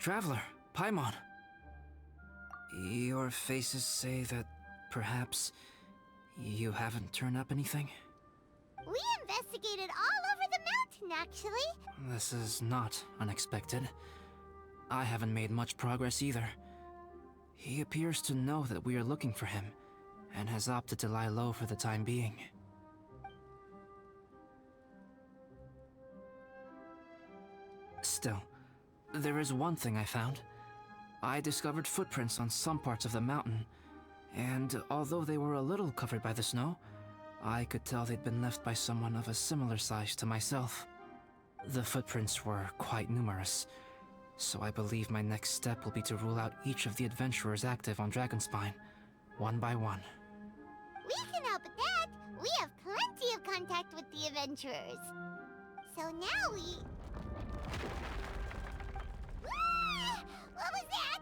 Traveler, Paimon. Your faces say that perhaps you haven't turned up anything? We investigated all over the mountain, actually. This is not unexpected. I haven't made much progress either. He appears to know that we are looking for him, and has opted to lie low for the time being. Still, there is one thing I found. I discovered footprints on some parts of the mountain, and although they were a little covered by the snow, I could tell they'd been left by someone of a similar size to myself. The footprints were quite numerous, so I believe my next step will be to rule out each of the adventurers active on Dragonspine, one by one. We can help with that. We have plenty of contact with the adventurers. So now we... Ah! What was that?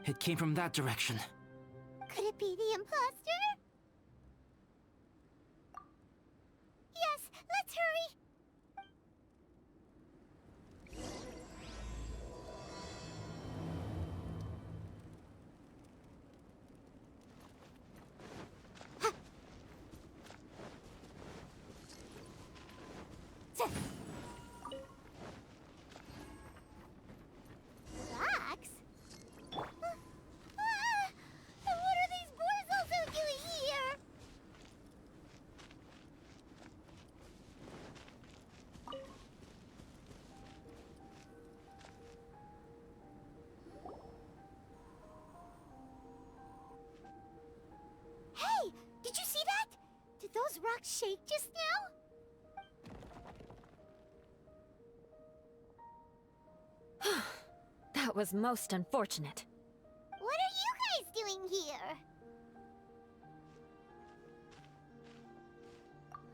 It came from that direction. Could it be the imposter? Yes, let's hurry. Rocks? And what are these boys also doing here? Hey, did you see that? Did those rocks shake just now? That was most unfortunate. What are you guys doing here?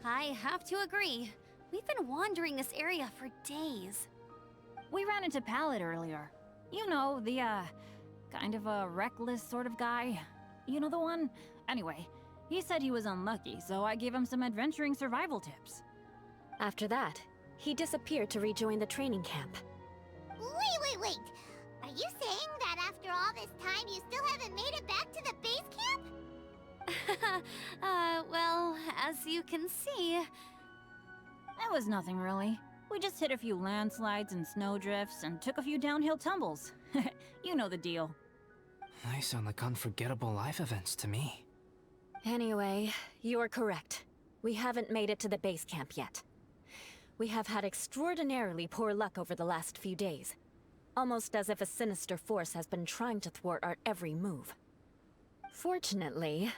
I have to agree. We've been wandering this area for days. We ran into Pallet earlier. You know, the, kind of a reckless sort of guy. You know the one? Anyway, he said he was unlucky, so I gave him some adventuring survival tips. After that, he disappeared to rejoin the training camp. Wait. Are you saying that after all this time you still haven't made it back to the base camp? Well, as you can see... It was nothing really. We just hit a few landslides and snowdrifts and took a few downhill tumbles. You know the deal. They sound like unforgettable life events to me. Anyway, you're correct. We haven't made it to the base camp yet. We have had extraordinarily poor luck over the last few days. Almost as if a sinister force has been trying to thwart our every move. Fortunately,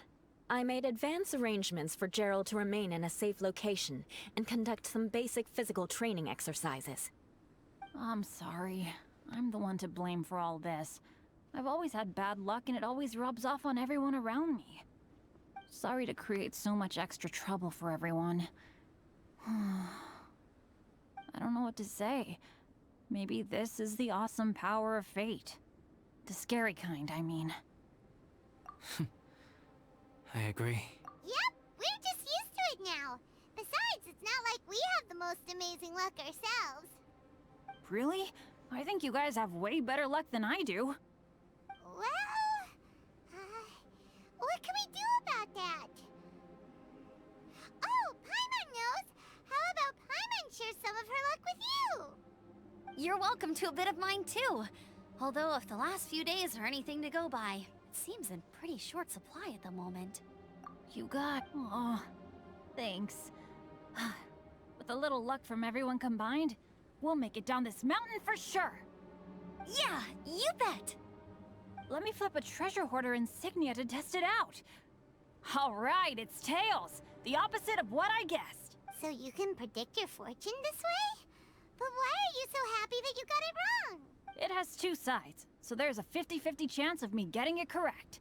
I made advance arrangements for Gerald to remain in a safe location and conduct some basic physical training exercises. I'm sorry. I'm the one to blame for all this. I've always had bad luck and it always rubs off on everyone around me. Sorry to create so much extra trouble for everyone. I don't know what to say. Maybe this is the awesome power of fate. The scary kind, I mean. I agree. Yep, we're just used to it now. Besides, it's not like we have the most amazing luck ourselves. Really? I think you guys have way better luck than I do. Well, what can we do about that? Oh, Paimon knows! How about Paimon shares some of her luck with you? You're welcome to a bit of mine too. Although if the last few days are anything to go by, it seems in pretty short supply at the moment. You got... Aw, thanks. With a little luck from everyone combined, we'll make it down this mountain for sure. Yeah, you bet! Let me flip a treasure hoarder insignia to test it out. All right, it's tails. The opposite of what I guessed. So you can predict your fortune this way? But why are you so happy that you got it wrong? It has two sides, so there's a 50-50 chance of me getting it correct.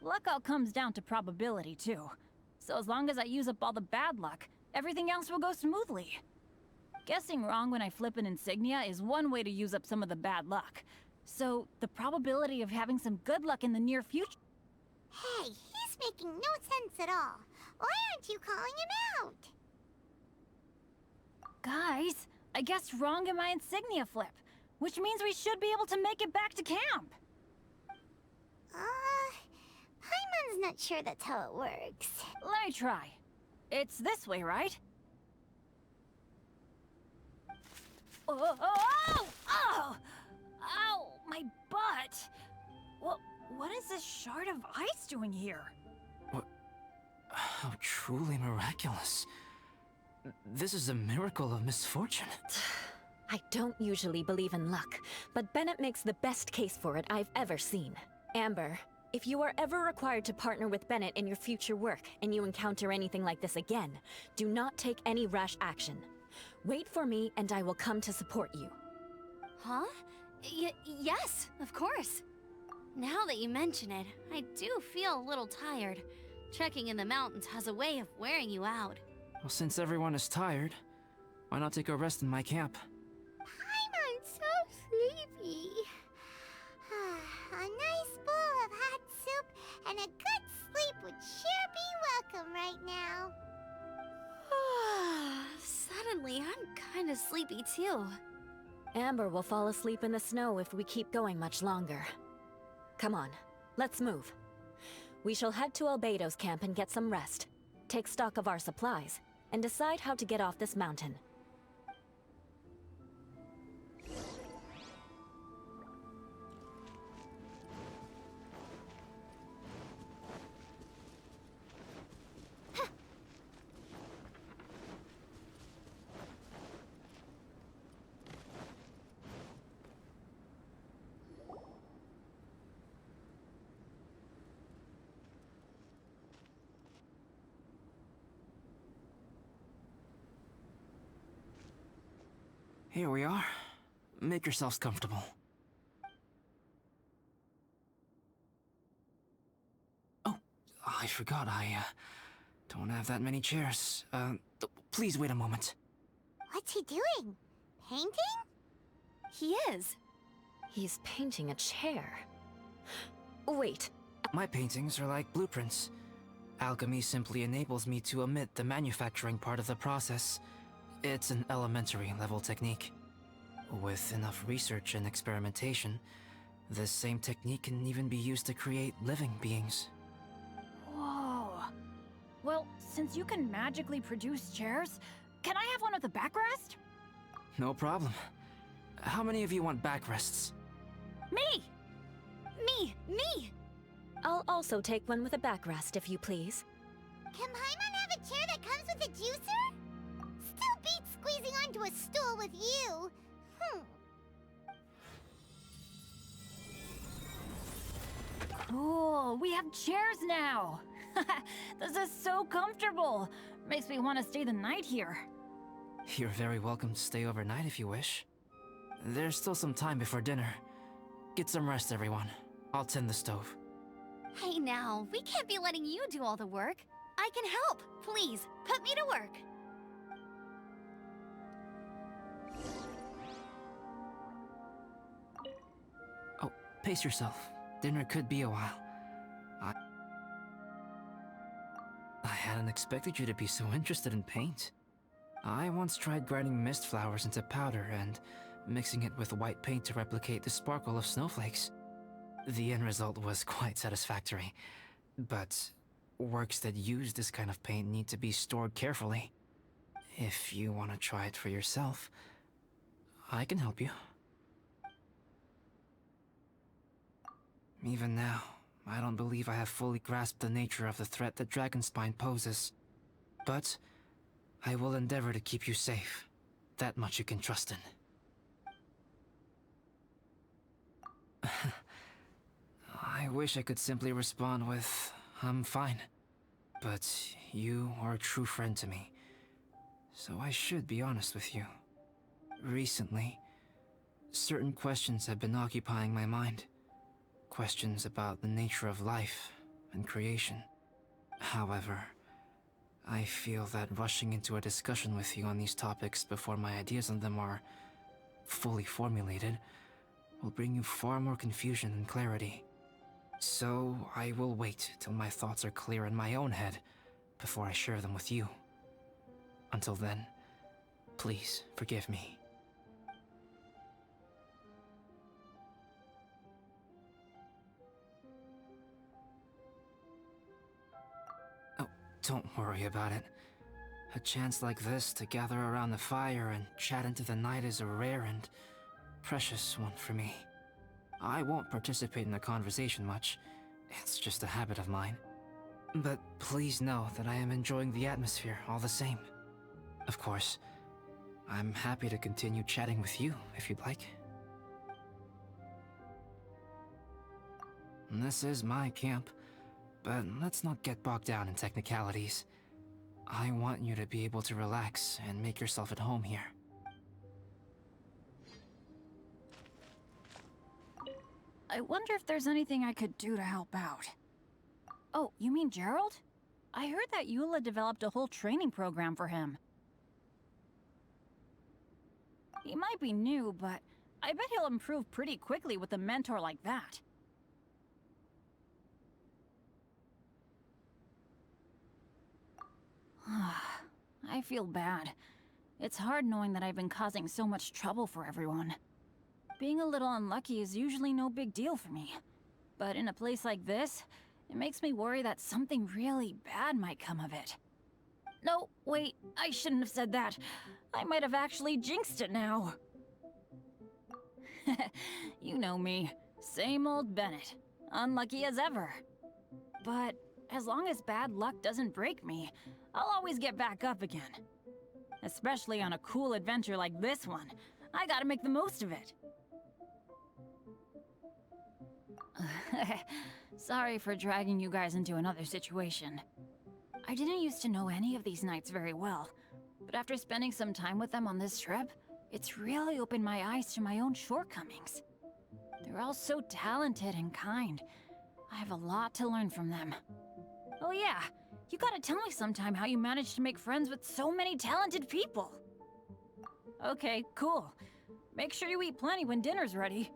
Luck all comes down to probability, too. So as long as I use up all the bad luck, everything else will go smoothly. Guessing wrong when I flip an insignia is one way to use up some of the bad luck. So the probability of having some good luck in the near future... Hey, he's making no sense at all. Why aren't you calling him out? Guys, I guessed wrong in my insignia flip. which means we should be able to make it back to camp. Paimon's not sure that's how it works. Let me try. It's this way, right? Oh! Oh! Oh! Ow! My butt! What is this shard of ice doing here? What? How truly miraculous. This is a miracle of misfortune. I don't usually believe in luck, but Bennett makes the best case for it I've ever seen. Amber, if you are ever required to partner with Bennett in your future work and you encounter anything like this again, do not take any rash action. Wait for me and I will come to support you. Huh? Yes, of course. Now that you mention it, I do feel a little tired. Trekking in the mountains has a way of wearing you out. Well, since everyone is tired, why not take a rest in my camp? Paimon's so sleepy. A nice bowl of hot soup and a good sleep would sure be welcome right now. Suddenly, I'm kind of sleepy too. Amber will fall asleep in the snow if we keep going much longer. Come on, let's move. We shall head to Albedo's camp and get some rest, take stock of our supplies, and decide how to get off this mountain. Here we are. Make yourselves comfortable. Oh, I forgot I don't have that many chairs. Please wait a moment. What's he doing? Painting? He is. He's painting a chair. Wait, My paintings are like blueprints. Alchemy simply enables me to omit the manufacturing part of the process. It's an elementary level technique. With enough research and experimentation, this same technique can even be used to create living beings. Whoa. Well, since you can magically produce chairs, can I have one with a backrest? No problem. How many of you want backrests? Me! Me! I'll also take one with a backrest if you please. Can Paimon have a chair that comes with a juicer? Still beats squeezing onto a stool with you. Cool, we have chairs now! This is so comfortable! Makes me want to stay the night here. You're very welcome to stay overnight if you wish. There's still some time before dinner. Get some rest, everyone. I'll tend the stove. Hey now, we can't be letting you do all the work. I can help. Please, put me to work. Oh, pace yourself. Dinner could be a while. I hadn't expected you to be so interested in paint. I once tried grinding mist flowers into powder and mixing it with white paint to replicate the sparkle of snowflakes. The end result was quite satisfactory, but works that use this kind of paint need to be stored carefully. If you want to try it for yourself, I can help you. Even now, I don't believe I have fully grasped the nature of the threat that Dragonspine poses. But I will endeavor to keep you safe. That much you can trust in. I wish I could simply respond with, I'm fine. But you are a true friend to me, so I should be honest with you. Recently, certain questions have been occupying my mind. Questions about the nature of life and creation. However, I feel that rushing into a discussion with you on these topics before my ideas on them are fully formulated will bring you far more confusion than clarity. So I will wait till my thoughts are clear in my own head before I share them with you. Until then, please forgive me. Don't worry about it. A chance like this to gather around the fire and chat into the night is a rare and precious one for me. I won't participate in the conversation much. It's just a habit of mine. But please know that I am enjoying the atmosphere all the same. Of course, I'm happy to continue chatting with you if you'd like. This is my camp, but let's not get bogged down in technicalities. I want you to be able to relax and make yourself at home here. I wonder if there's anything I could do to help out. Oh, you mean Gerald? I heard that Eula developed a whole training program for him. He might be new, but I bet he'll improve pretty quickly with a mentor like that. I feel bad. It's hard knowing that I've been causing so much trouble for everyone. Being a little unlucky is usually no big deal for me. But in a place like this, it makes me worry that something really bad might come of it. No, wait, I shouldn't have said that. I might have actually jinxed it now. You know me. Same old Bennett. Unlucky as ever. But as long as bad luck doesn't break me, I'll always get back up again. Especially on a cool adventure like this one. I gotta make the most of it. Sorry for dragging you guys into another situation. I didn't used to know any of these knights very well, but after spending some time with them on this trip, it's really opened my eyes to my own shortcomings. They're all so talented and kind. I have a lot to learn from them. Oh yeah, you gotta tell me sometime how you managed to make friends with so many talented people. Okay, cool. Make sure you eat plenty when dinner's ready.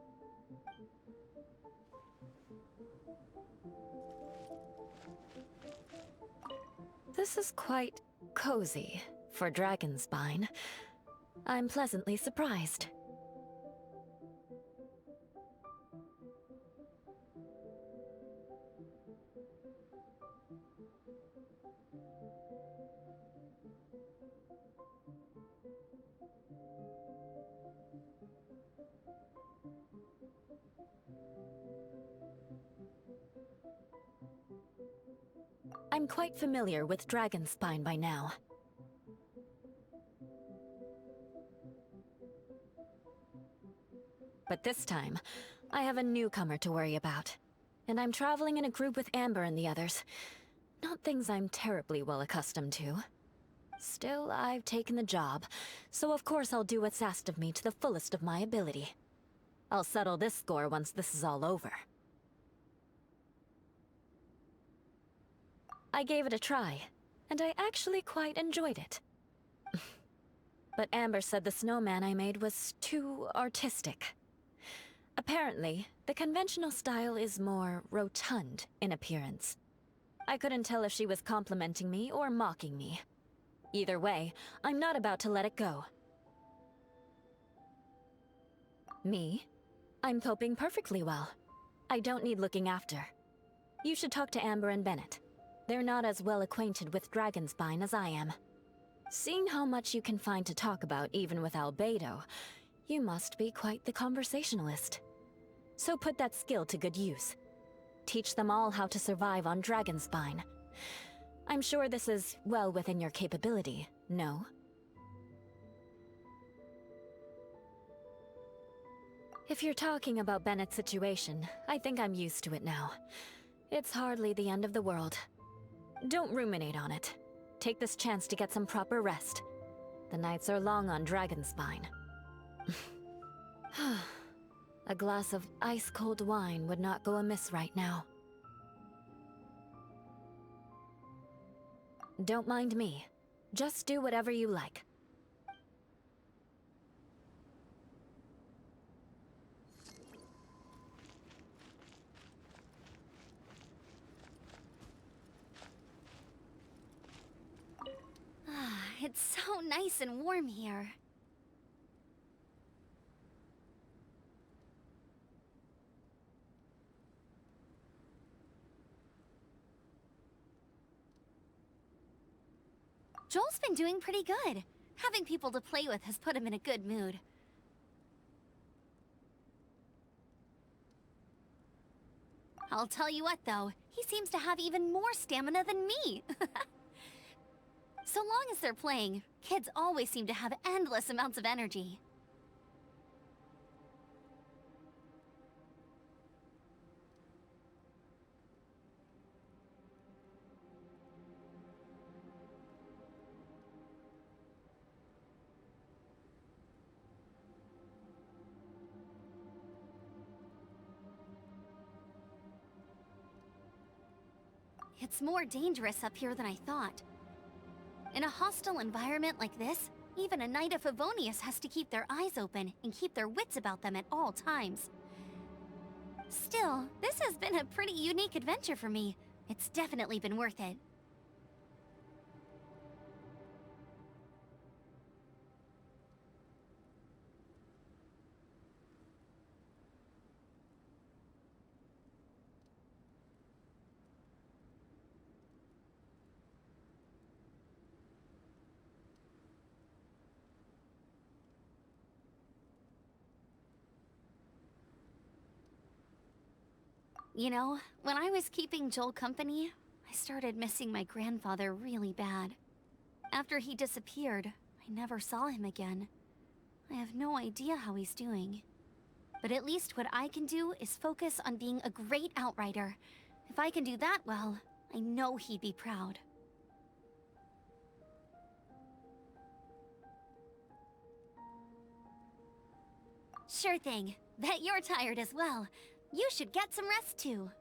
This is quite cozy for Dragonspine. I'm pleasantly surprised. I'm quite familiar with Dragonspine by now. But this time, I have a newcomer to worry about. And I'm traveling in a group with Amber and the others. Not things I'm terribly well accustomed to. Still, I've taken the job, so of course I'll do what's asked of me to the fullest of my ability. I'll settle this score once this is all over. I gave it a try, and I actually quite enjoyed it. But Amber said the snowman I made was too artistic. Apparently, the conventional style is more rotund in appearance. I couldn't tell if she was complimenting me or mocking me. Either way, I'm not about to let it go. Me? I'm coping perfectly well. I don't need looking after. You should talk to Amber and Bennett. They're not as well acquainted with Dragonspine as I am. Seeing how much you can find to talk about even with Albedo, you must be quite the conversationalist. So put that skill to good use. Teach them all how to survive on Dragonspine. I'm sure this is well within your capability, no? If you're talking about Bennett's situation, I think I'm used to it now. It's hardly the end of the world. Don't ruminate on it. Take this chance to get some proper rest. The nights are long on Dragonspine. A glass of ice-cold wine would not go amiss right now. Don't mind me. Just do whatever you like. It's so nice and warm here. Joel's been doing pretty good. Having people to play with has put him in a good mood. I'll tell you what, though. He seems to have even more stamina than me. So long as they're playing, kids always seem to have endless amounts of energy. It's more dangerous up here than I thought. In a hostile environment like this, even a Knight of Favonius has to keep their eyes open and keep their wits about them at all times. Still, this has been a pretty unique adventure for me. It's definitely been worth it. You know, when I was keeping Joel company, I started missing my grandfather really bad. After he disappeared, I never saw him again. I have no idea how he's doing. But at least what I can do is focus on being a great outrider. If I can do that well, I know he'd be proud. Sure thing. Bet you're tired as well. You should get some rest too.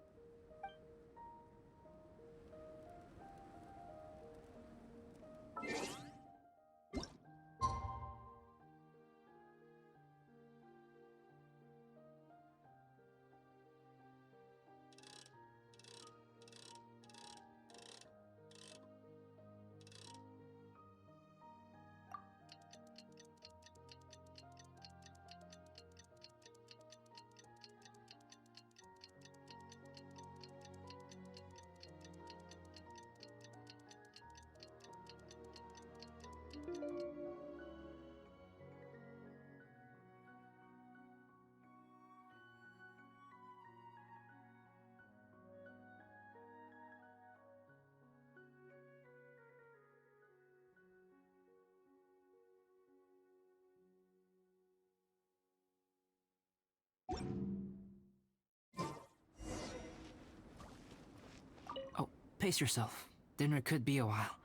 Oh, pace yourself. Dinner could be a while.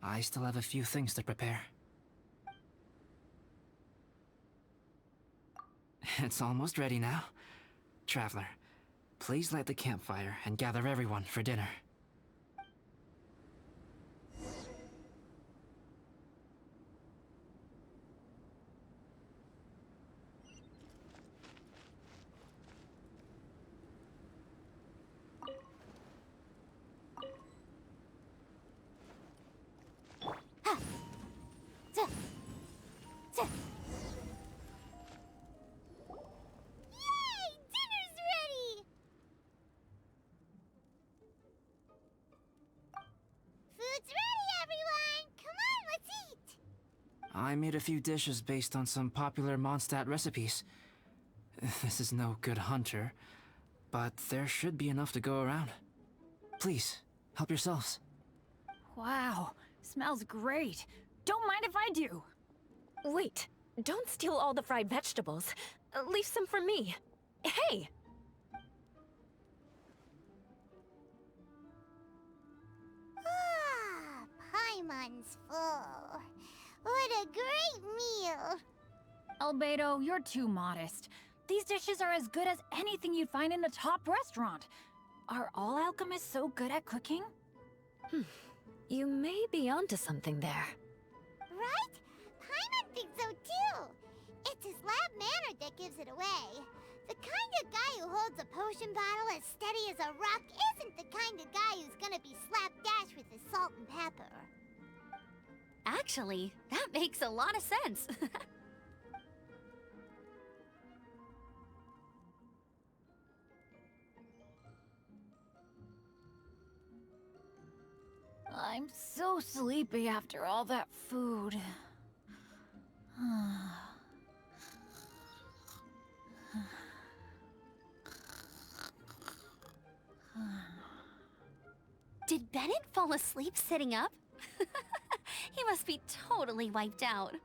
I still have a few things to prepare. It's almost ready now. Traveler, please light the campfire and gather everyone for dinner. Yay! Dinner's ready! Food's ready, everyone! Come on, let's eat! I made a few dishes based on some popular Mondstadt recipes. This is no good hunter, but there should be enough to go around. Please, help yourselves. Wow, smells great. Don't mind if I do. Wait, don't steal all the fried vegetables. Leave some for me. Hey! Ah, Paimon's full. What a great meal! Albedo, you're too modest. These dishes are as good as anything you'd find in a top restaurant. Are all alchemists so good at cooking? You may be onto something there. Right? Paimon thinks so too. It's his lab manner that gives it away. The kind of guy who holds a potion bottle as steady as a rock isn't the kind of guy who's gonna be slapdash with his salt and pepper. Actually, that makes a lot of sense. I'm so sleepy after all that food. Did Bennett fall asleep sitting up? He must be totally wiped out.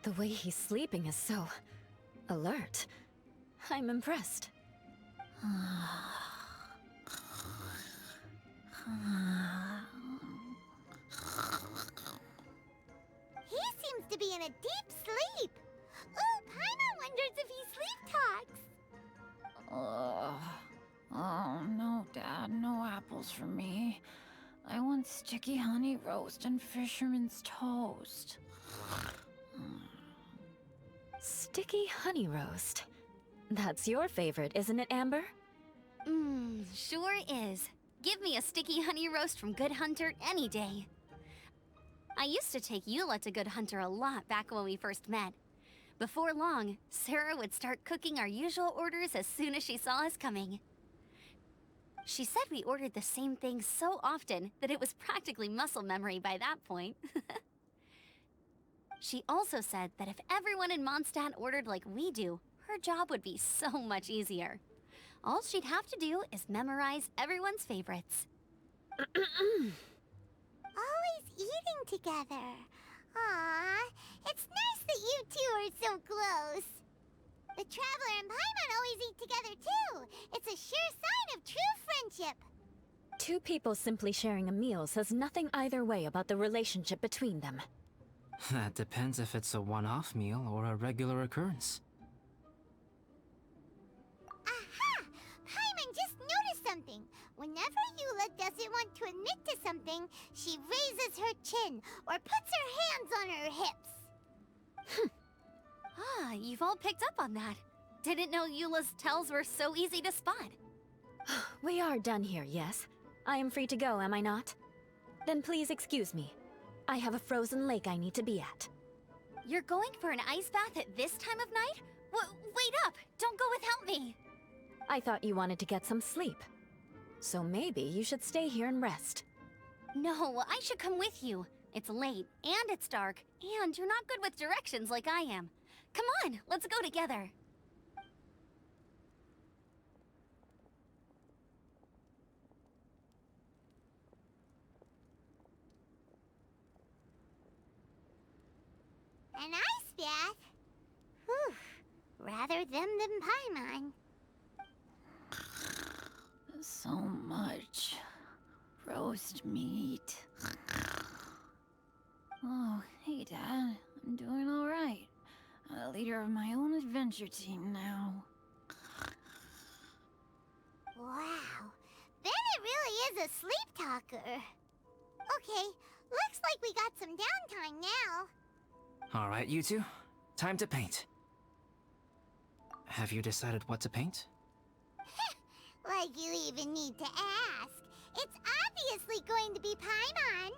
The way he's sleeping is so alert. I'm impressed. He seems to be in a deep sleep. Ooh, Paimon wonders if he sleep talks. Oh, no, Dad, no apples for me. I want sticky honey roast and fisherman's toast. Sticky honey roast. That's your favorite, isn't it, Amber? Sure is. Give me a sticky honey roast from Good Hunter any day. I used to take Eula to Good Hunter a lot back when we first met. Before long, Sarah would start cooking our usual orders as soon as she saw us coming. She said we ordered the same thing so often that it was practically muscle memory by that point. She also said that if everyone in Mondstadt ordered like we do, her job would be so much easier. All she'd have to do is memorize everyone's favorites. Always eating together. Aww, it's nice that you two are so close. The Traveler and Paimon always eat together too. It's a sure sign of true friendship. Two people simply sharing a meal says nothing either way about the relationship between them. That depends if it's a one-off meal or a regular occurrence. Aha! Paimon just noticed something. Whenever Eula doesn't want to admit to something, she raises her chin or puts her hands on her hips. Ah, you've all picked up on that. Didn't know Eula's tells were so easy to spot. We are done here, yes? I am free to go, am I not? Then please excuse me. I have a frozen lake I need to be at. You're going for an ice bath at this time of night? Wait up! Don't go without me! I thought you wanted to get some sleep. So maybe you should stay here and rest. No, I should come with you. It's late, and it's dark, and you're not good with directions like I am. Come on, let's go together. An ice bath? Whew. Rather them than Paimon. So much roast meat. Oh, hey, Dad. I'm doing all right. I'm the leader of my own adventure team now. Wow. Bennett really is a sleep talker. Okay, looks like we got some downtime now. All right, you two. Time to paint. Have you decided what to paint? Like you even need to ask. It's obviously going to be Paimon.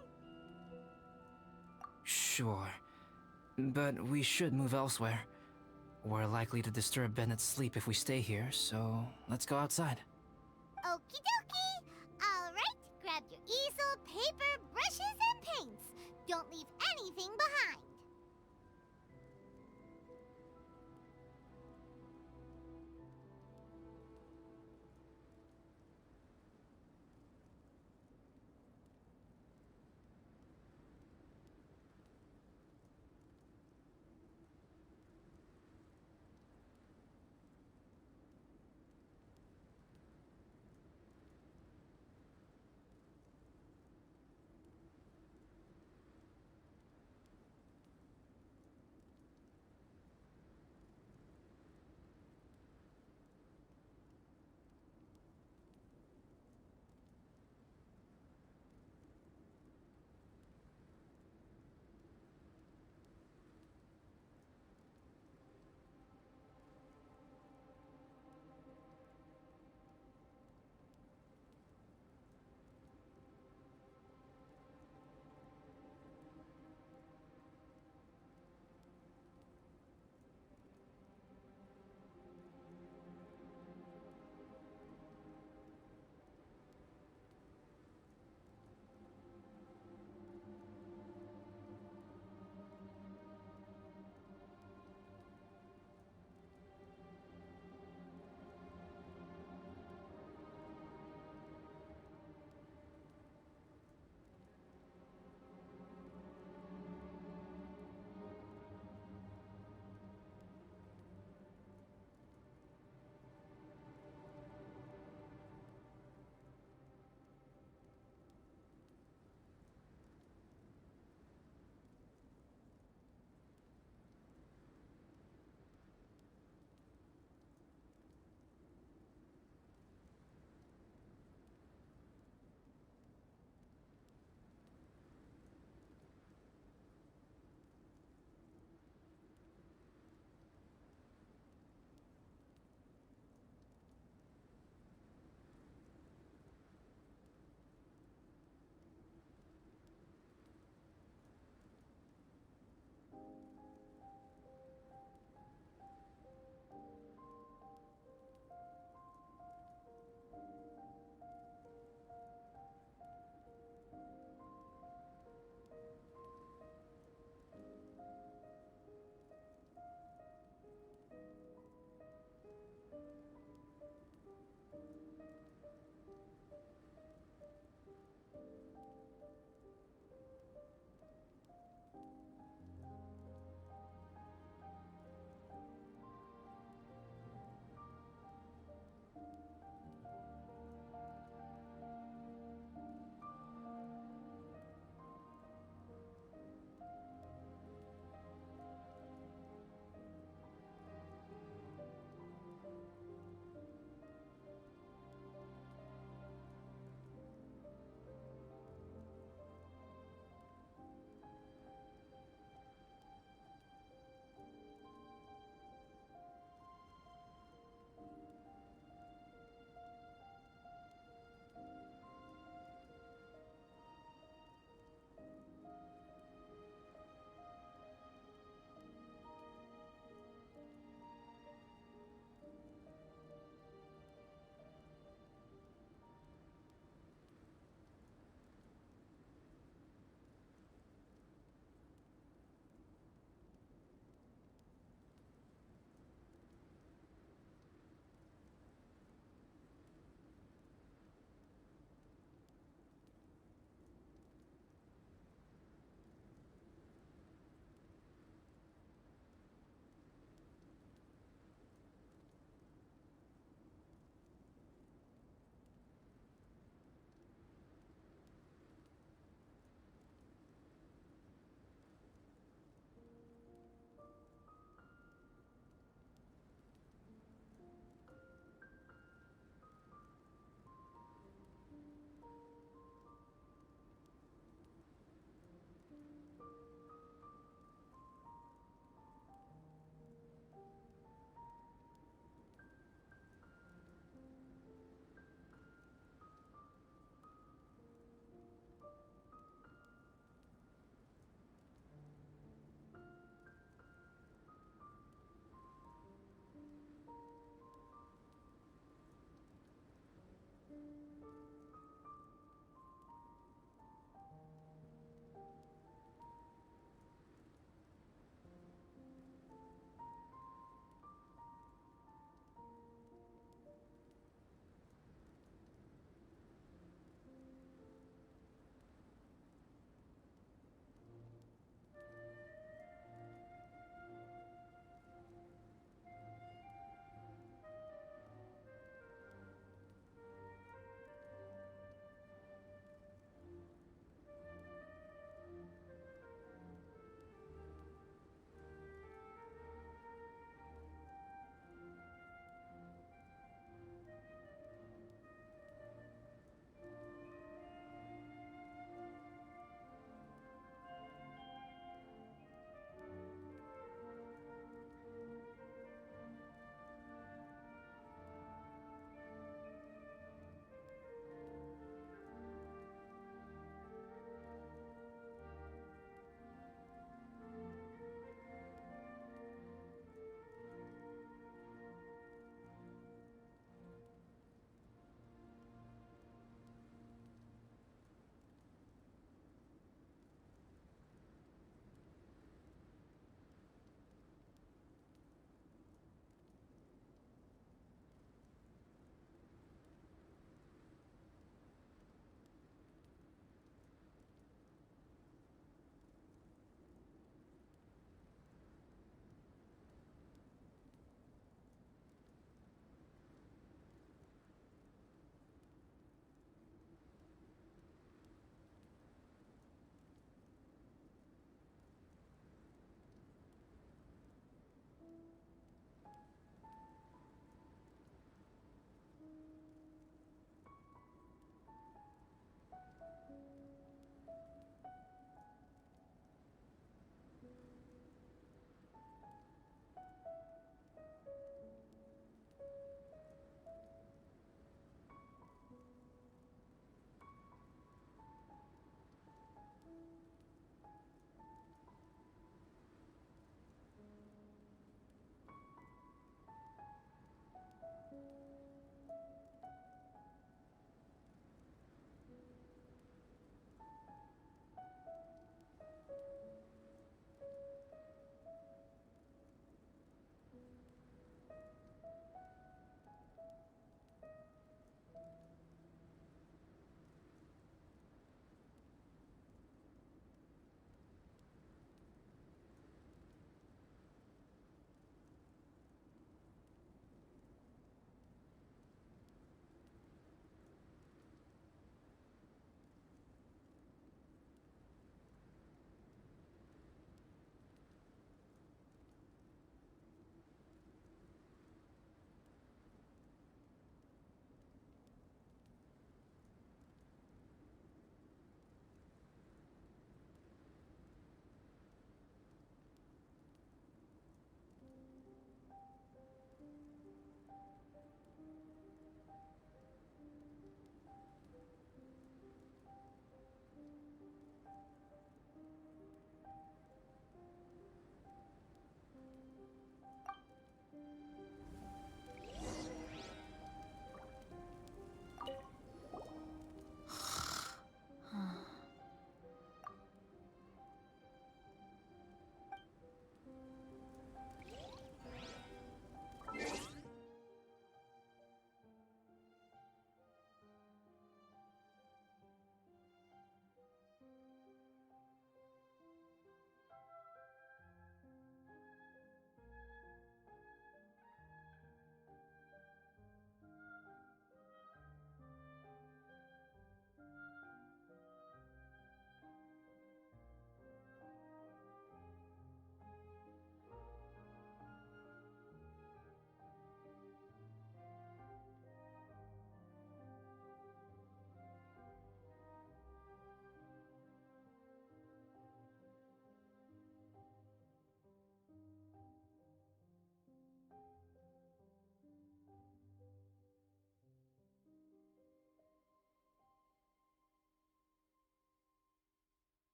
Sure. But we should move elsewhere. We're likely to disturb Bennett's sleep if we stay here, so let's go outside. Okie dokie. Alright, grab your easel, paper, brushes, and paints. Don't leave anything behind.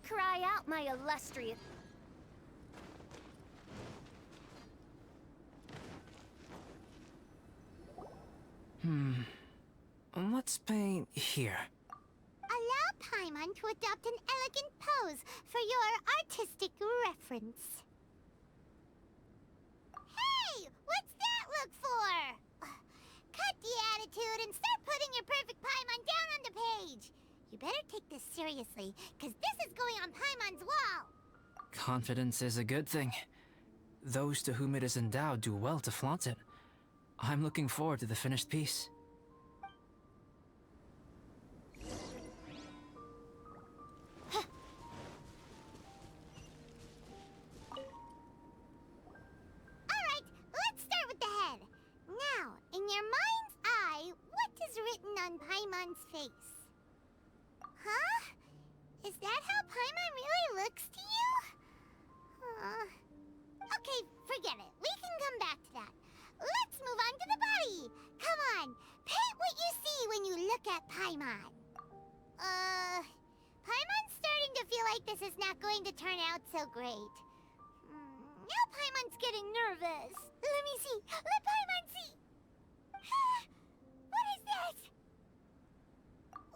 Cry out, my illustrious... Let's paint here. Allow Paimon to adopt an elegant pose for your artistic reference. Hey! What's that look for? Cut the attitude and start putting your perfect Paimon down on the page. You better take this seriously, because this is going on Paimon's wall. Confidence is a good thing. Those to whom it is endowed do well to flaunt it. I'm looking forward to the finished piece. Alright, let's start with the head. Now, in your mind's eye, what is written on Paimon's face? Huh? Is that how Paimon really looks to you? Okay, forget it. We can come back to that. Let's move on to the body. Come on, paint what you see when you look at Paimon. Paimon's starting to feel like this is not going to turn out so great. Now Paimon's getting nervous. Let me see. Let Paimon see. What is this?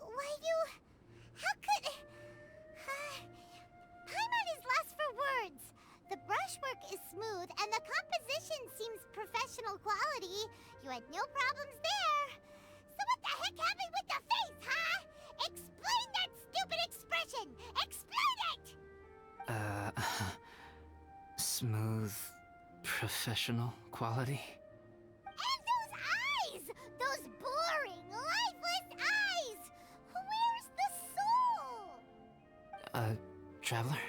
Why you... How could... Paimon is lost for words. The brushwork is smooth, and the composition seems professional quality. You had no problems there. So what the heck happened with the face, huh? Explain that stupid expression! Explain it! Smooth, professional quality. And those eyes! Those boring, lifeless eyes! Where's the soul? Traveler?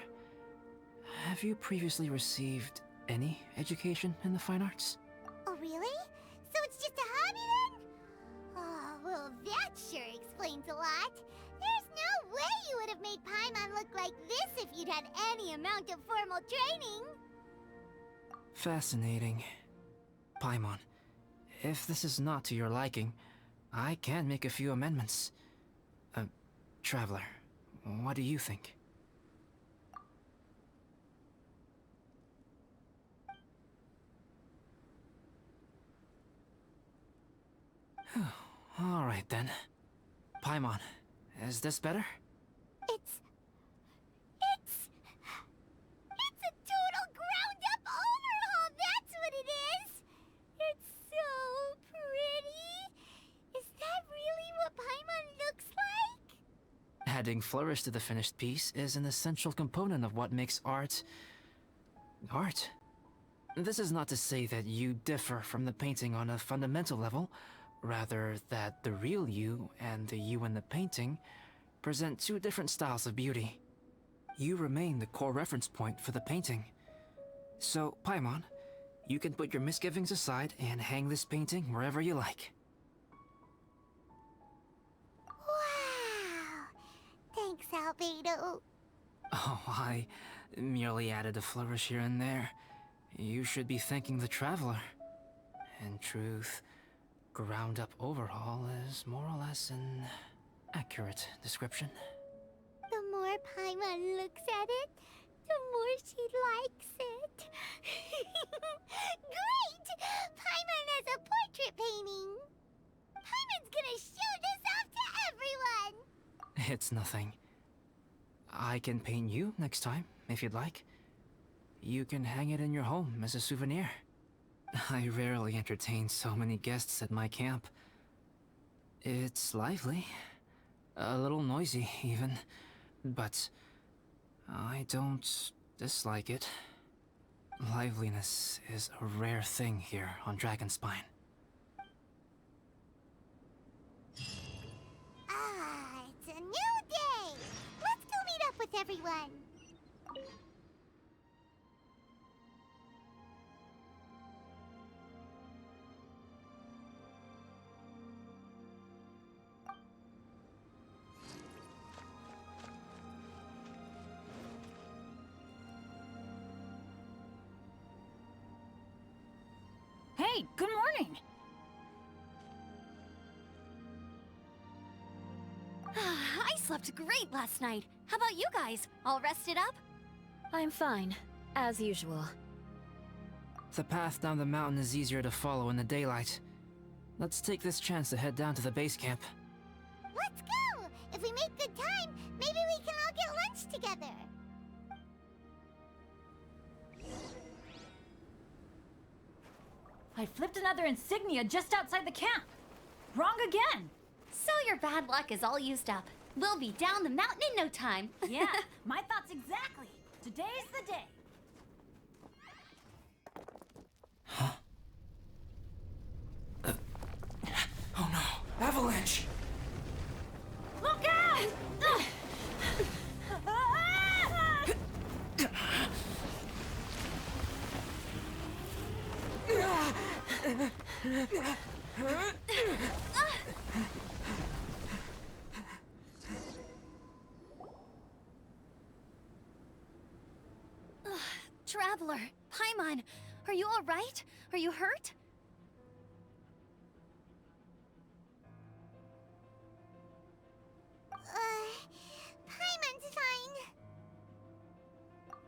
Have you previously received any education in the fine arts? Oh, really? So it's just a hobby then? Oh, well, that sure explains a lot. There's no way you would have made Paimon look like this if you'd had any amount of formal training. Fascinating. Paimon, if this is not to your liking, I can make a few amendments. Traveler, what do you think? All right then. Paimon, is this better? It's a total ground-up overhaul, that's what it is! It's so pretty! Is that really what Paimon looks like? Adding flourish to the finished piece is an essential component of what makes art... art. This is not to say that you differ from the painting on a fundamental level, rather that the real you and the you in the painting present two different styles of beauty. You remain the core reference point for the painting. So, Paimon, you can put your misgivings aside and hang this painting wherever you like. Wow! Thanks, Albedo. Oh, I merely added a flourish here and there. You should be thanking the Traveler. In truth, ground-up overhaul is more or less an accurate description. The more Paimon looks at it, the more she likes it. Great! Paimon has a portrait painting! Paimon's gonna show this off to everyone! It's nothing. I can paint you next time, if you'd like. You can hang it in your home as a souvenir. I rarely entertain so many guests at my camp. It's lively. A little noisy, even. But I don't dislike it. Liveliness is a rare thing here on Dragonspine. Ah, it's a new day! Let's go meet up with everyone! Hey, good morning! I slept great last night. How about you guys? All rested up? I'm fine, as usual. The path down the mountain is easier to follow in the daylight. Let's take this chance to head down to the base camp. Let's go! If we make good time, maybe we can all get lunch together. I flipped another insignia just outside the camp. Wrong again. So your bad luck is all used up. We'll be down the mountain in no time. Yeah, my thoughts exactly. Today's the day. Oh no! Avalanche! Look out! Traveler, Paimon, are you all right? Are you hurt? Paimon's fine.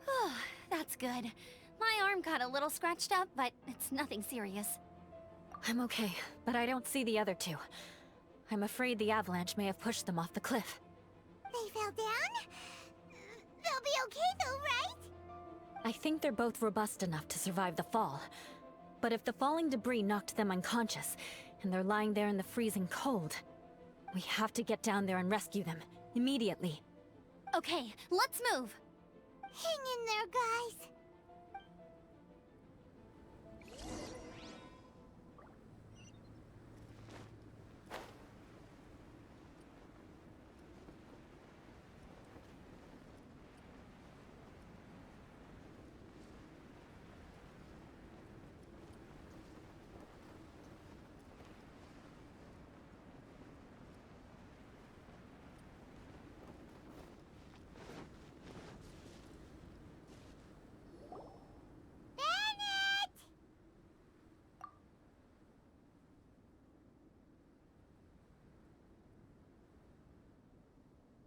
Oh, that's good. My arm got a little scratched up, but it's nothing serious. I'm okay, but I don't see the other two. I'm afraid the avalanche may have pushed them off the cliff. They fell down? They'll be okay though, right? I think they're both robust enough to survive the fall. But if the falling debris knocked them unconscious, and they're lying there in the freezing cold, we have to get down there and rescue them, immediately. Okay, let's move. Hang in there, guys.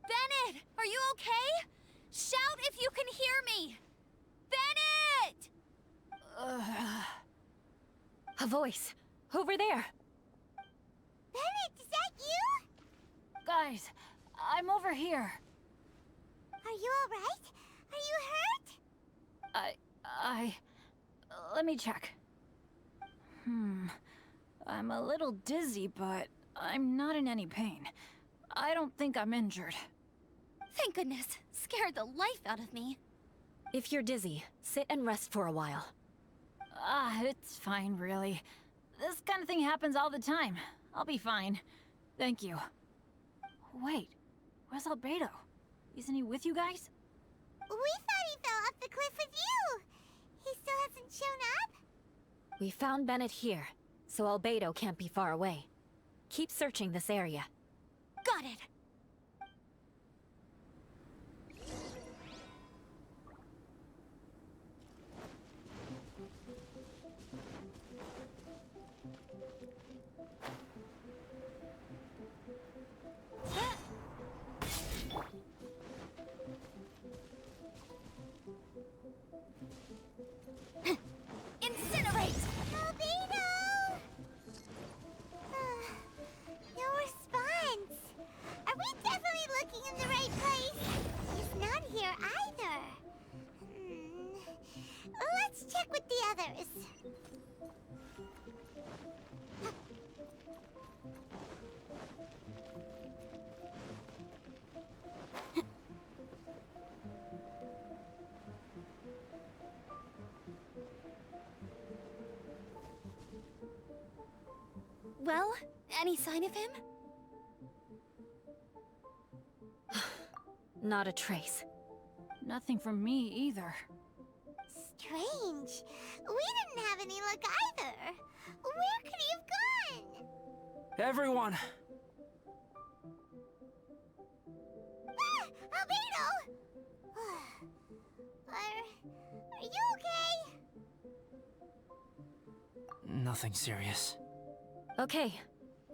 Bennett, are you okay? Shout if you can hear me! Bennett! A voice! Over there! Bennett, is that you? Guys, I'm over here. Are you alright? Are you hurt? Let me check. I'm a little dizzy, but I'm not in any pain. I don't think I'm injured. Thank goodness. Scared the life out of me. If you're dizzy, sit and rest for a while. It's fine, really. This kind of thing happens all the time. I'll be fine. Thank you. Wait, where's Albedo? Isn't he with you guys? We thought he fell off the cliff with you. He still hasn't shown up? We found Bennett here, so Albedo can't be far away. Keep searching this area. Got it. Incinerate! Albedo! No response. Are we definitely looking in the right place? He's not here either. Let's check with the others. Well, any sign of him? Not a trace. Nothing from me either. Strange. We didn't have any luck either. Where could he have gone? Everyone! Albedo! Are you okay? Nothing serious. Okay,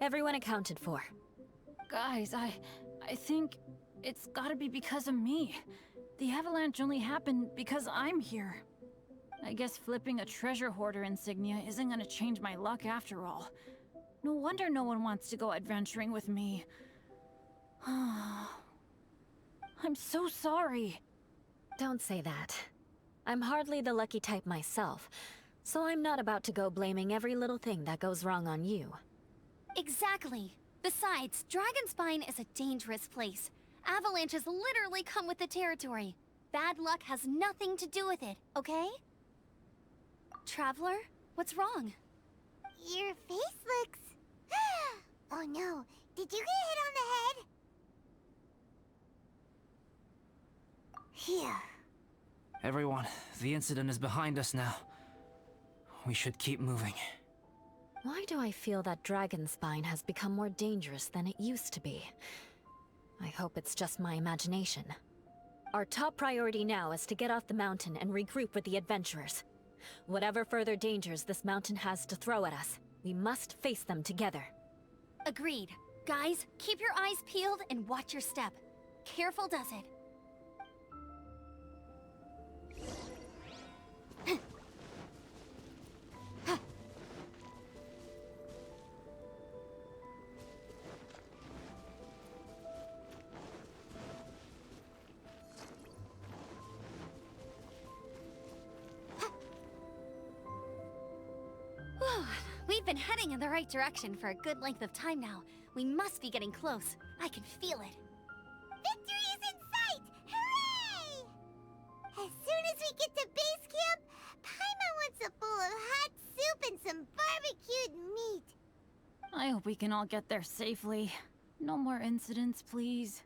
everyone accounted for. Guys, I think It's gotta be because of me. The avalanche only happened because I'm here. I guess flipping a treasure hoarder insignia isn't gonna change my luck after all. No wonder no one wants to go adventuring with me. I'm so sorry. Don't say that. I'm hardly the lucky type myself, so I'm not about to go blaming every little thing that goes wrong on you. Exactly. Besides, Dragonspine is a dangerous place. Avalanches literally come with the territory. Bad luck has nothing to do with it, okay? Traveler, what's wrong? Your face looks... Oh no, did you get hit on the head? Phew. Everyone, the incident is behind us now. We should keep moving. Why do I feel that Dragonspine has become more dangerous than it used to be? I hope it's just my imagination. Our top priority now is to get off the mountain and regroup with the adventurers. Whatever further dangers this mountain has to throw at us, we must face them together. Agreed. Guys, keep your eyes peeled and watch your step. Careful does it. We've been heading in the right direction for a good length of time now. We must be getting close. I can feel it. Victory is in sight! Hooray! As soon as we get to base camp, Paimon wants a bowl of hot soup and some barbecued meat. I hope we can all get there safely. No more incidents, please.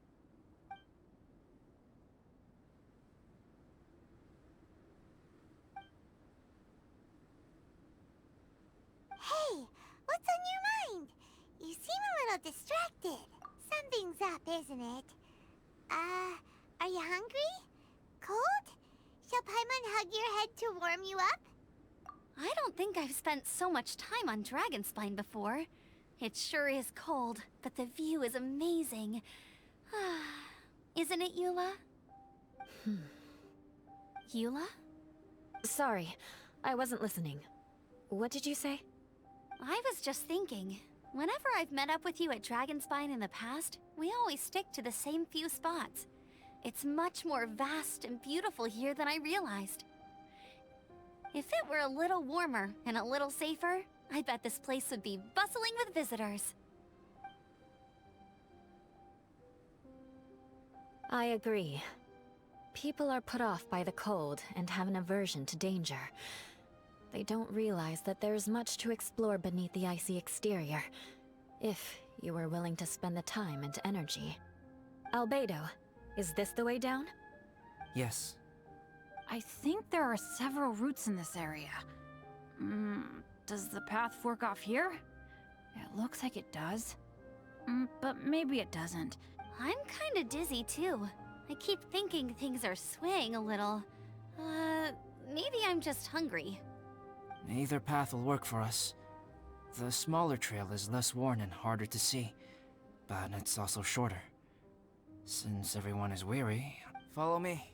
Hey, what's on your mind? You seem a little distracted. Something's up, isn't it? Are you hungry? Cold? Shall Paimon hug your head to warm you up? I don't think I've spent so much time on Dragonspine before. It sure is cold, but the view is amazing. Isn't it, Eula? Eula? Sorry, I wasn't listening. What did you say? I was just thinking. Whenever I've met up with you at Dragonspine in the past, we always stick to the same few spots. It's much more vast and beautiful here than I realized. If it were a little warmer and a little safer, I bet this place would be bustling with visitors. I agree. People are put off by the cold and have an aversion to danger. They don't realize that there's much to explore beneath the icy exterior, if you were willing to spend the time and energy. Albedo, is this the way down? Yes. I think there are several routes in this area. Does the path fork off here? It looks like it does. But maybe it doesn't. I'm kinda dizzy too. I keep thinking things are swaying a little. Maybe I'm just hungry. Either path will work for us. The smaller trail is less worn and harder to see, but it's also shorter. Since everyone is weary, follow me.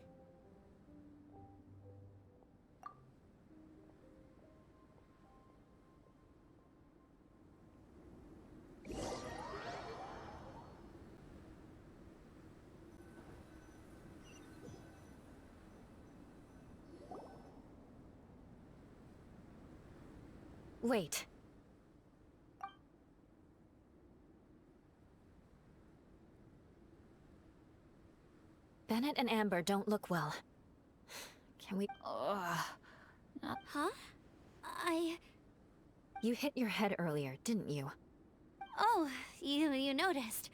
Wait. Bennett and Amber don't look well. Can we... Huh? You hit your head earlier, didn't you? Oh, you noticed.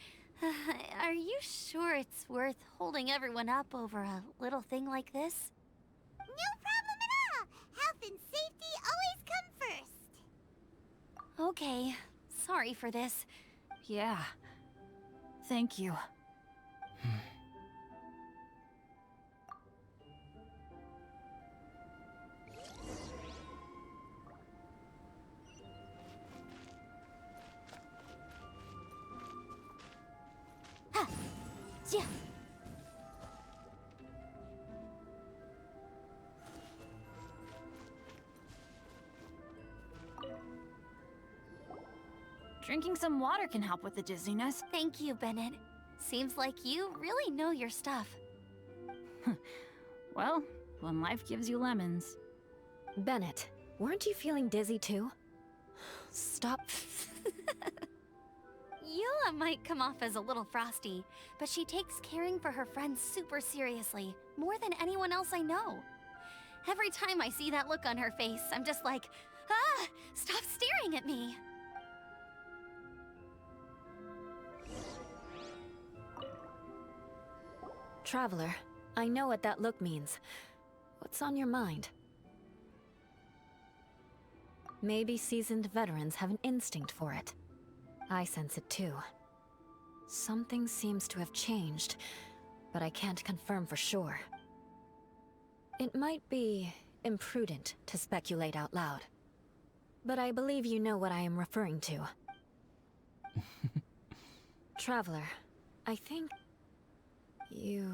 Are you sure it's worth holding everyone up over a little thing like this? No problem at all! Health and safety always come first. Okay, sorry for this. Yeah. Thank you. Drinking some water can help with the dizziness. Thank you, Bennett. Seems like you really know your stuff. Well, when life gives you lemons. Bennett, weren't you feeling dizzy too? Stop. Eula might come off as a little frosty, but she takes caring for her friends super seriously, more than anyone else I know. Every time I see that look on her face, I'm just like, ah, stop staring at me. Traveler, I know what that look means. What's on your mind? Maybe seasoned veterans have an instinct for it. I sense it too. Something seems to have changed, but I can't confirm for sure. It might be imprudent to speculate out loud, but I believe you know what I am referring to. Traveler, I think you...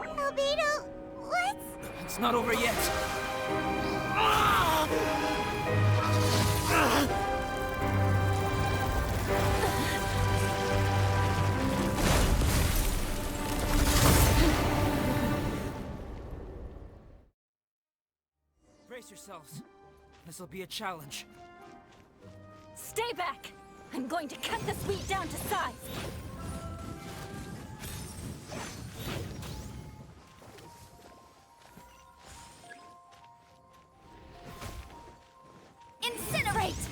Albedo, what's... It's not over yet. Brace yourselves. This'll be a challenge. Stay back! I'm going to cut this wheat down to size! Incinerate!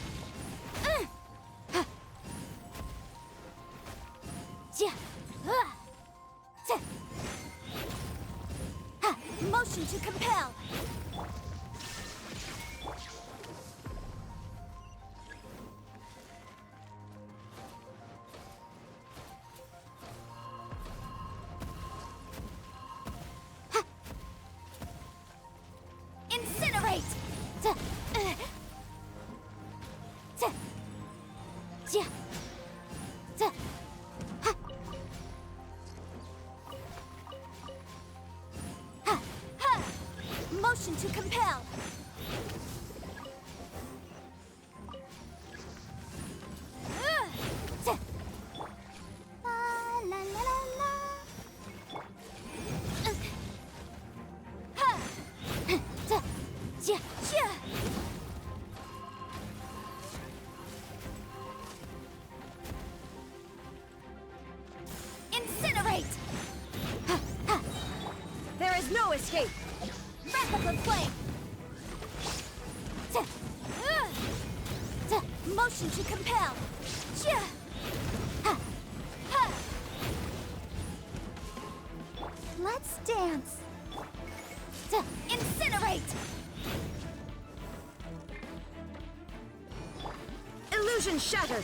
Motion to compel! Incinerate! Motion to compel! La la la la la. Incinerate! There is no escape! Wrap up flame! Motion to compel! Let's dance. Incinerate! Illusion shattered!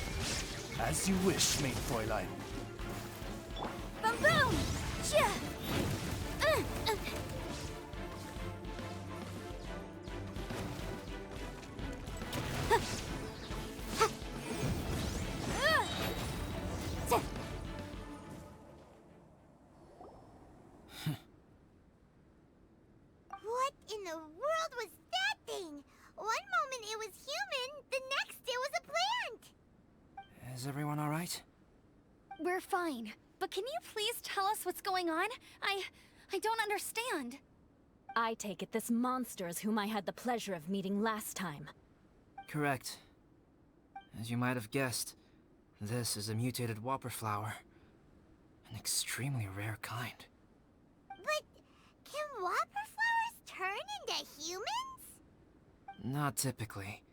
As you wish, mate Fräulein. Boom boom! What in the world was that thing? One moment it was human, the next it was a plant. Is everyone all right? We're fine. But can you please tell us what's going on? I don't understand. I take it this monster is whom I had the pleasure of meeting last time. Correct. As you might have guessed, this is a mutated whopper flower. An extremely rare kind. But can whopper flowers turn into humans? Not typically.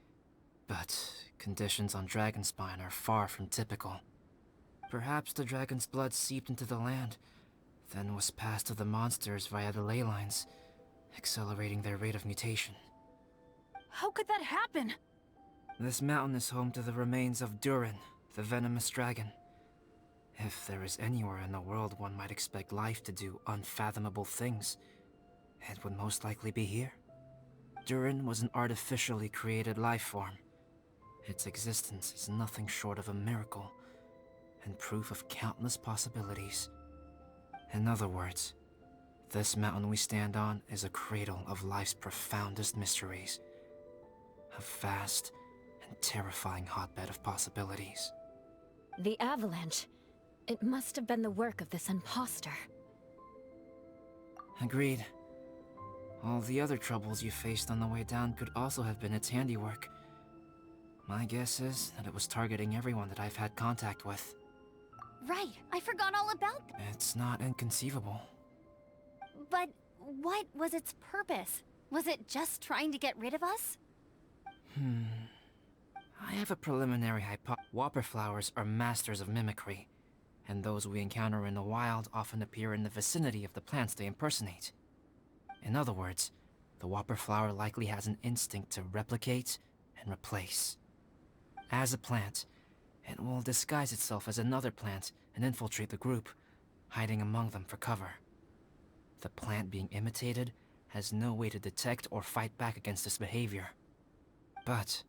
But conditions on Dragonspine are far from typical. Perhaps the dragon's blood seeped into the land, then was passed to the monsters via the ley lines, accelerating their rate of mutation. How could that happen? This mountain is home to the remains of Durin, the venomous dragon. If there is anywhere in the world one might expect life to do unfathomable things, it would most likely be here. Durin was an artificially created life form. Its existence is nothing short of a miracle, and proof of countless possibilities. In other words, this mountain we stand on is a cradle of life's profoundest mysteries. A vast and terrifying hotbed of possibilities. The avalanche. It must have been the work of this imposter. Agreed. All the other troubles you faced on the way down could also have been its handiwork. My guess is that it was targeting everyone that I've had contact with. Right, I forgot all about that. It's not inconceivable. But what was its purpose? Was it just trying to get rid of us? I have a preliminary hypothesis. Whopper flowers are masters of mimicry, and those we encounter in the wild often appear in the vicinity of the plants they impersonate. In other words, the whopper flower likely has an instinct to replicate and replace. As a plant, it will disguise itself as another plant and infiltrate the group, hiding among them for cover. The plant being imitated has no way to detect or fight back against this behavior. But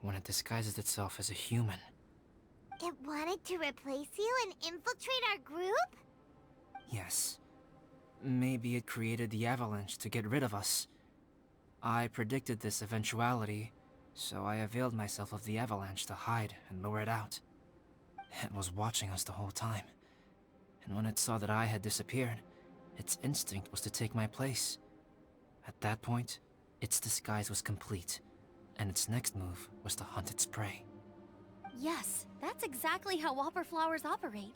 when it disguises itself as a human... It wanted to replace you and infiltrate our group? Yes. Maybe it created the avalanche to get rid of us. I predicted this eventuality, so I availed myself of the avalanche to hide and lure it out. It was watching us the whole time, and when it saw that I had disappeared, its instinct was to take my place. At that point, its disguise was complete, and its next move was to hunt its prey. Yes, that's exactly how whopper flowers operate.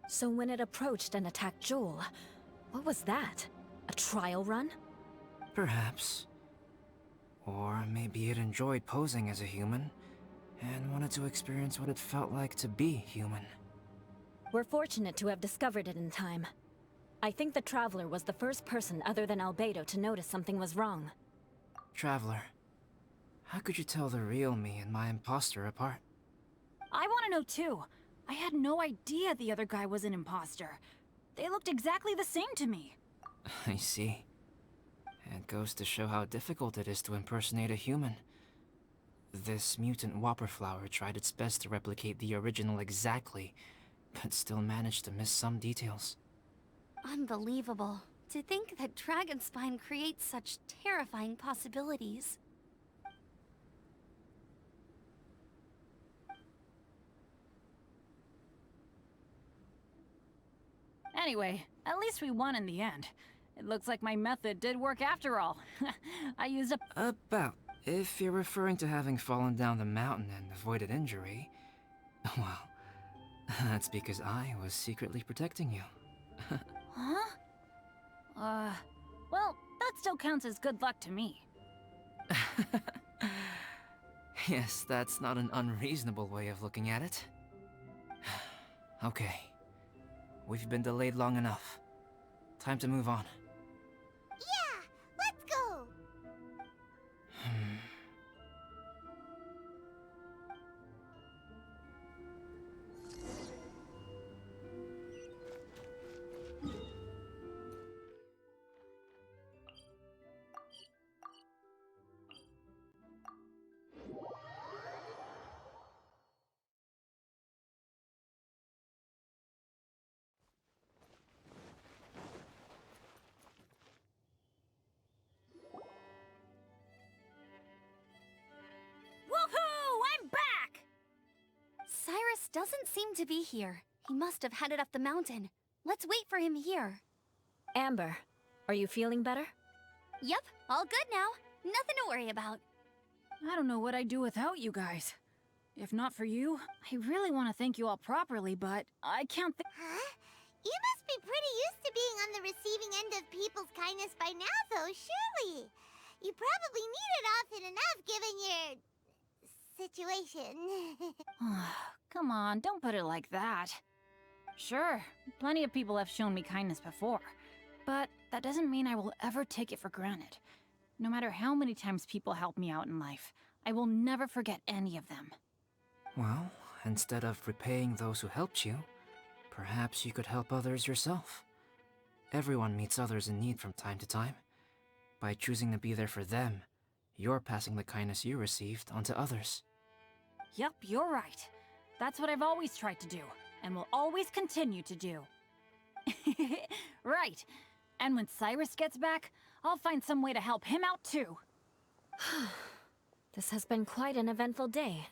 So when it approached and attacked Joel, what was that? A trial run? Perhaps. Or maybe it enjoyed posing as a human, and wanted to experience what it felt like to be human. We're fortunate to have discovered it in time. I think the Traveler was the first person other than Albedo to notice something was wrong. Traveler, how could you tell the real me and my imposter apart? I want to know too. I had no idea the other guy was an imposter. They looked exactly the same to me. I see. It goes to show how difficult it is to impersonate a human. This mutant whopper flower tried its best to replicate the original exactly, but still managed to miss some details. Unbelievable. To think that Dragonspine creates such terrifying possibilities. Anyway, at least we won in the end. It looks like my method did work after all. I used a... About. If you're referring to having fallen down the mountain and avoided injury, well, that's because I was secretly protecting you. Huh? Well, that still counts as good luck to me. Yes, that's not an unreasonable way of looking at it. Okay. We've been delayed long enough. Time to move on. Yeah, let's go! Woohoo! I'm back! Cyrus doesn't seem to be here. He must have headed up the mountain. Let's wait for him here. Amber, are you feeling better? Yep, all good now. Nothing to worry about. I don't know what I'd do without you guys. If not for you, I really want to thank you all properly, but I can't think. Huh? You must be pretty used to being on the receiving end of people's kindness by now, though, surely. You probably need it often enough, given your situation. Come on, don't put it like that. Sure, plenty of people have shown me kindness before, but that doesn't mean I will ever take it for granted. No matter how many times people help me out in life, I will never forget any of them. Well, instead of repaying those who helped you, perhaps you could help others yourself. Everyone meets others in need from time to time. By choosing to be there for them, you're passing the kindness you received onto others. Yup, you're right. That's what I've always tried to do, and will always continue to do. Right. And when Cyrus gets back, I'll find some way to help him out too. This has been quite an eventful day.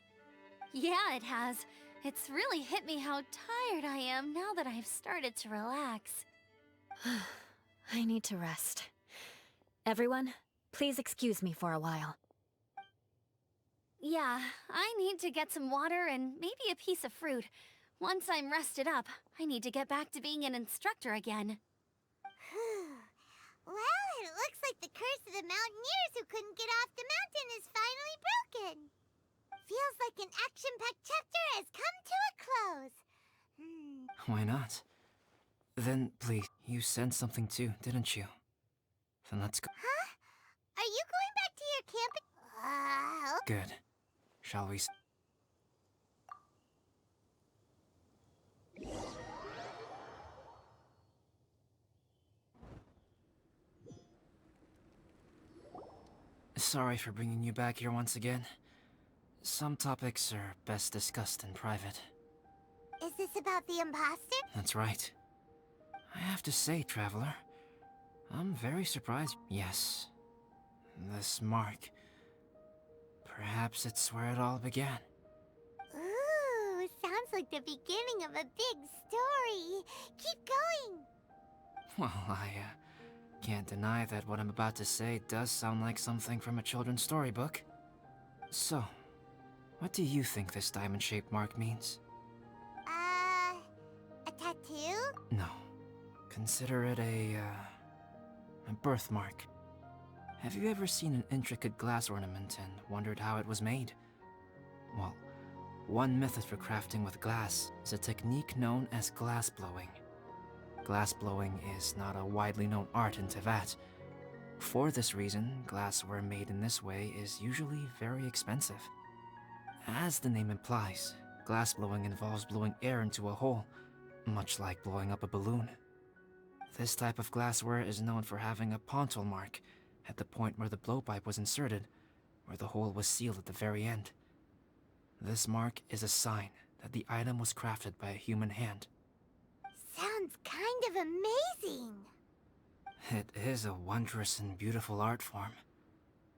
Yeah, it has. It's really hit me how tired I am now that I've started to relax. I need to rest. Everyone, please excuse me for a while. Yeah, I need to get some water and maybe a piece of fruit. Once I'm rested up, I need to get back to being an instructor again. Well, it looks like the curse of the mountaineers who couldn't get off the mountain is finally broken. Feels like an action-packed chapter has come to a close. Why not? Then, please, you sensed something too, didn't you? Then let's go. Huh? Are you going back to your camp? Good. Shall we? Sorry for bringing you back here once again. Some topics are best discussed in private. Is this about the imposter? That's right. I have to say, Traveler, I'm very surprised. Yes, this mark. Perhaps it's where it all began. Ooh, sounds like the beginning of a big story. Keep going. Well, I can't deny that what I'm about to say does sound like something from a children's storybook. So, what do you think this diamond-shaped mark means? A tattoo? No. Consider it a birthmark. Have you ever seen an intricate glass ornament and wondered how it was made? Well, one method for crafting with glass is a technique known as glass blowing. Glass blowing is not a widely known art in Teyvat. For this reason, glassware made in this way is usually very expensive. As the name implies, glass blowing involves blowing air into a hole, much like blowing up a balloon. This type of glassware is known for having a pontil mark at the point where the blowpipe was inserted, where the hole was sealed at the very end. This mark is a sign that the item was crafted by a human hand. Sounds kind of amazing. It is a wondrous and beautiful art form.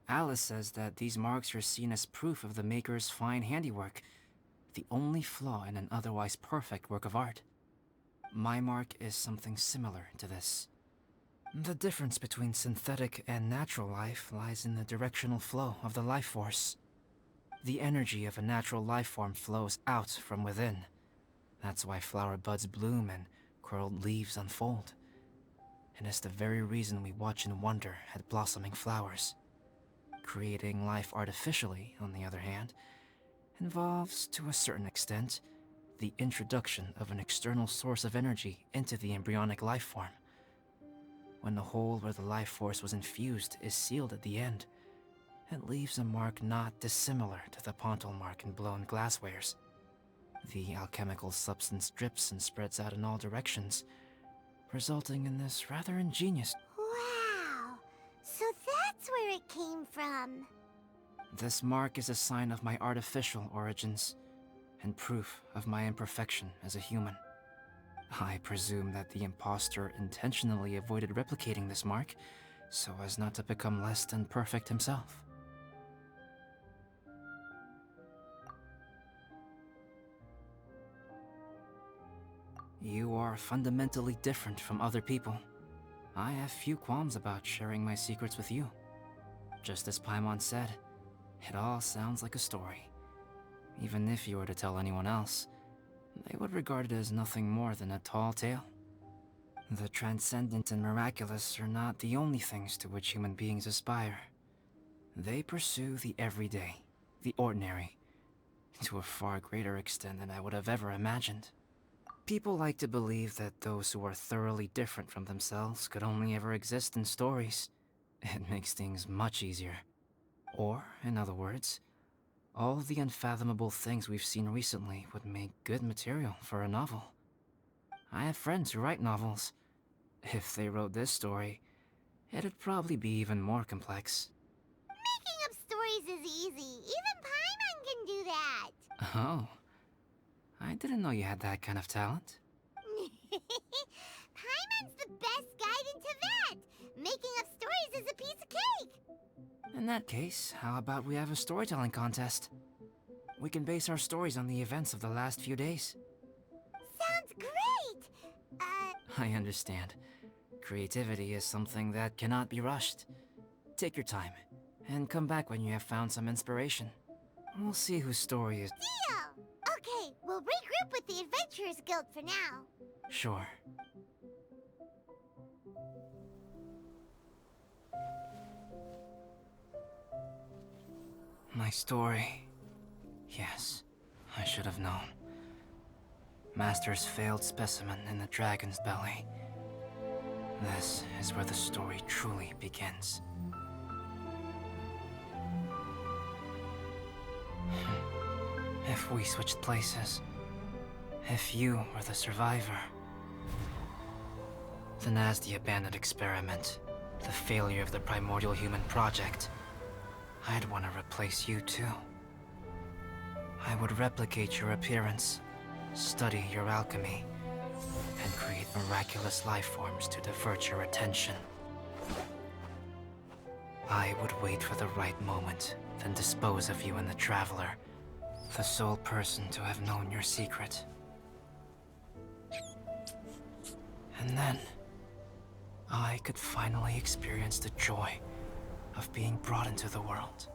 Alice says that these marks are seen as proof of the maker's fine handiwork, the only flaw in an otherwise perfect work of art. My mark is something similar to this. The difference between synthetic and natural life lies in the directional flow of the life force. The energy of a natural life form flows out from within. That's why flower buds bloom and curled leaves unfold. And it's the very reason we watch and wonder at blossoming flowers. Creating life artificially, on the other hand, involves, to a certain extent, the introduction of an external source of energy into the embryonic life form. When the hole where the life force was infused is sealed at the end, it leaves a mark not dissimilar to the pontil mark in blown glasswares. The alchemical substance drips and spreads out in all directions, resulting in this rather ingenious... Wow, so that's where it came from. This mark is a sign of my artificial origins, and proof of my imperfection as a human. I presume that the impostor intentionally avoided replicating this mark, so as not to become less than perfect himself. You are fundamentally different from other people. I have few qualms about sharing my secrets with you. Just as Paimon said, it all sounds like a story. Even if you were to tell anyone else, they would regard it as nothing more than a tall tale. The transcendent and miraculous are not the only things to which human beings aspire. They pursue the everyday, the ordinary, to a far greater extent than I would have ever imagined. People like to believe that those who are thoroughly different from themselves could only ever exist in stories. It makes things much easier. Or, in other words, all the unfathomable things we've seen recently would make good material for a novel. I have friends who write novels. If they wrote this story, it'd probably be even more complex. Making up stories is easy. Even Paimon can do that. Oh. I didn't know you had that kind of talent. Paimon's the best guide into that. Making up stories is a piece of cake. In that case, how about we have a storytelling contest? We can base our stories on the events of the last few days. Sounds great. I understand. Creativity is something that cannot be rushed. Take your time, and come back when you have found some inspiration. We'll see whose story is... Deal. Okay, we'll regroup with the Adventurers Guild for now. Sure. My story. Yes, I should have known. Master's failed specimen in the dragon's belly. This is where the story truly begins. If we switched places, if you were the survivor, then as the abandoned experiment, the failure of the primordial human project, I'd want to replace you too. I would replicate your appearance, study your alchemy, and create miraculous life forms to divert your attention. I would wait for the right moment, then dispose of you in the Traveler, the sole person to have known your secret. And then, I could finally experience the joy of being brought into the world.